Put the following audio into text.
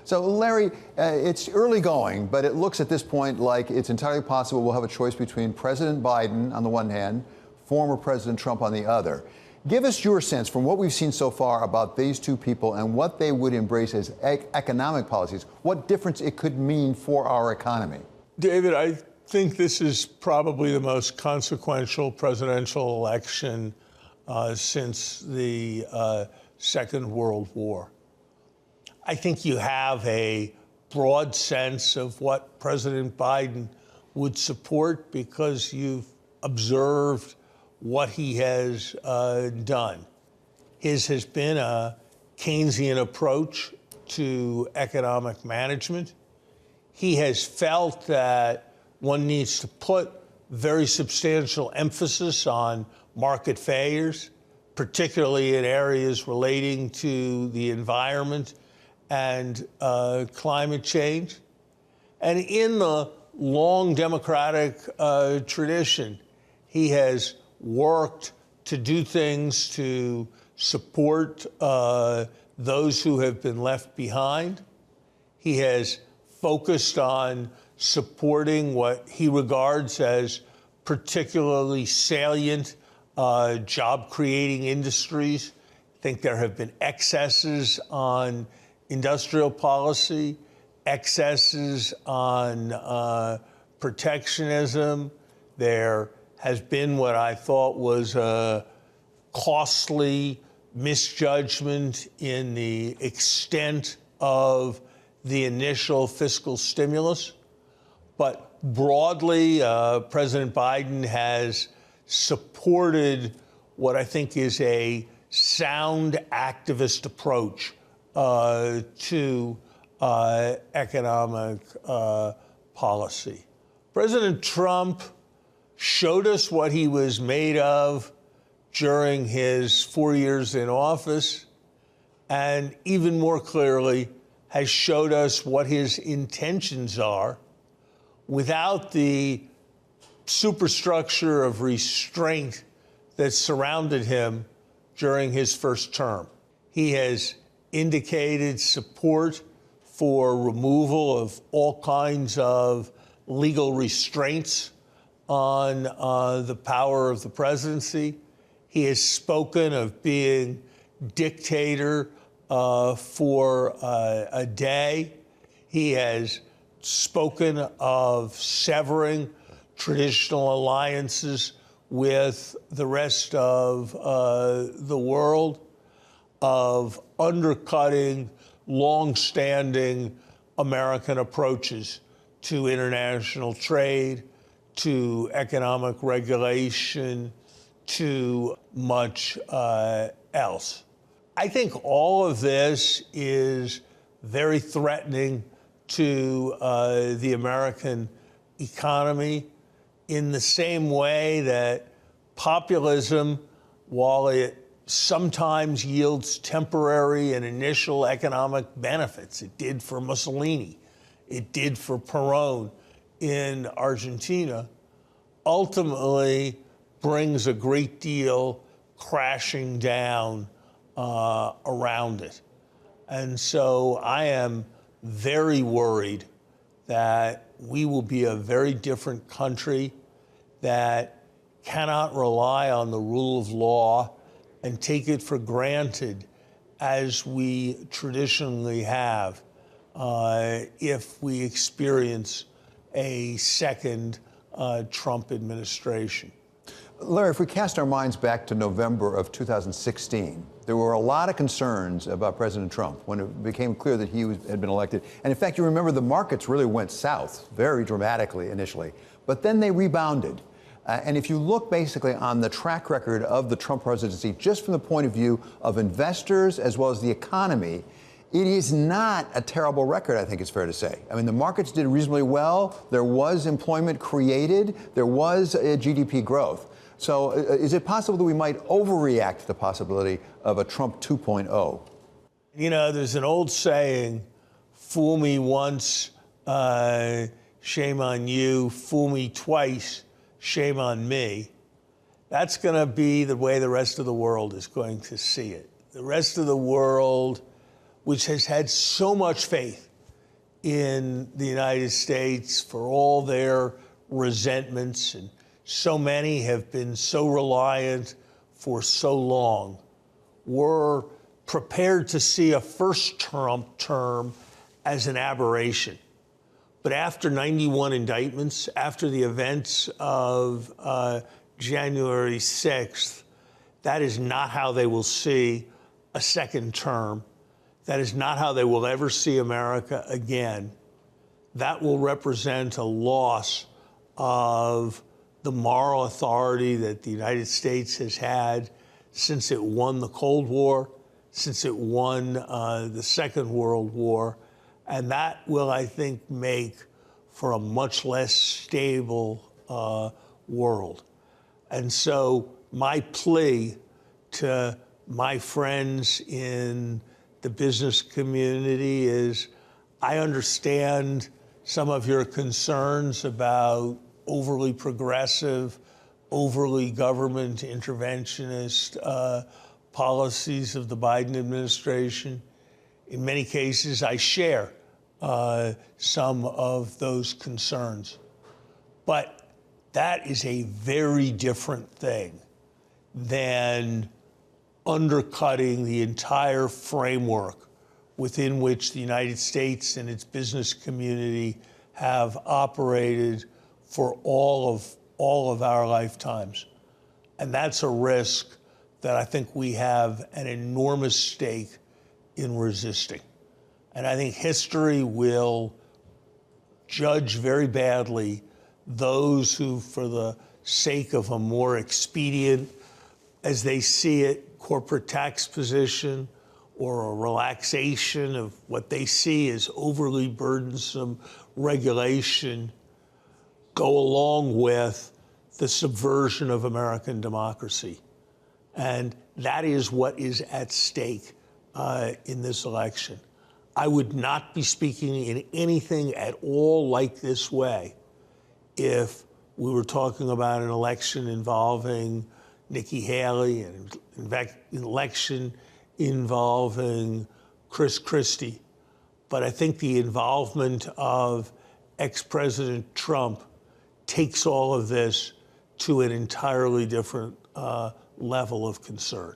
So, Larry, it's early going, but it looks at this point like it's entirely possible we'll have a choice between President Biden on the one hand, former President Trump on the other. Give us your sense from what we've seen so far about these two people and what they would embrace as economic policies, what difference it could mean for our economy. David, I think this is probably the most consequential presidential election since the Second World War. I think you have a broad sense of what President Biden would support because you've observed what he has done. His has been a Keynesian approach to economic management. He has felt that one needs to put very substantial emphasis on market failures, particularly in areas relating to the environment and climate change. And in the long democratic tradition, he has worked to do things to support those who have been left behind. He has focused on supporting what he regards as particularly salient job-creating industries. I think there have been excesses on industrial policy, excesses on protectionism. There has been what I thought was a costly misjudgment in the extent of the initial fiscal stimulus. But broadly, President Biden has supported what I think is a sound activist approach to economic policy. President Trump showed us what he was made of during his 4 years in office, and even more clearly has showed us what his intentions are without the superstructure of restraint that surrounded him during his first term. He has indicated support for removal of all kinds of legal restraints on the power of the presidency. He has spoken of being dictator for a day. He has spoken of severing traditional alliances with the rest of the world, of undercutting long-standing American approaches to international trade, to economic regulation, to much else. I think all of this is very threatening to the American economy in the same way that populism, while it sometimes yields temporary and initial economic benefits, it did for Mussolini, it did for Perón in Argentina, ultimately brings a great deal crashing down around it. And so I am very worried that we will be a very different country that cannot rely on the rule of law and take it for granted as we traditionally have if we experience a second Trump administration. Larry, if we cast our minds back to November of 2016, there were a lot of concerns about President Trump when it became clear that he had been elected. And in fact, you remember the markets really went south very dramatically initially, but then they rebounded. And if you look basically on the track record of the Trump presidency, just from the point of view of investors as well as the economy, it is not a terrible record, I think it's fair to say. I mean, the markets did reasonably well. There was employment created. There was GDP growth. So is it possible that we might overreact to the possibility of a Trump 2.0? You know, there's an old saying, fool me once, shame on you. Fool me twice, shame on me. That's going to be the way the rest of the world is going to see it. The rest of the world, which has had so much faith in the United States, for all their resentments, and so many have been so reliant for so long, were prepared to see a first Trump term as an aberration. But after 91 indictments, after the events of January 6th, that is not how they will see a second term. That is not how they will ever see America again. That will represent a loss of the moral authority that the United States has had since it won the Cold War, since it won the Second World War. And that will, I think, make for a much less stable world. And so my plea to my friends in the business community is, I understand some of your concerns about overly progressive, overly government interventionist policies of the Biden administration. In many cases, I share some of those concerns. But that is a very different thing than undercutting the entire framework within which the United States and its business community have operated for all of our lifetimes. And that's a risk that I think we have an enormous stake in resisting. And I think history will judge very badly those who, for the sake of a more expedient, as they see it, corporate tax position or a relaxation of what they see as overly burdensome regulation, go along with the subversion of American democracy. And that is what is at stake in this election. I would not be speaking in anything at all like this way if we were talking about an election involving Nikki Haley and, in fact, an election involving Chris Christie. But I think the involvement of ex-President Trump takes all of this to an entirely different level of concern.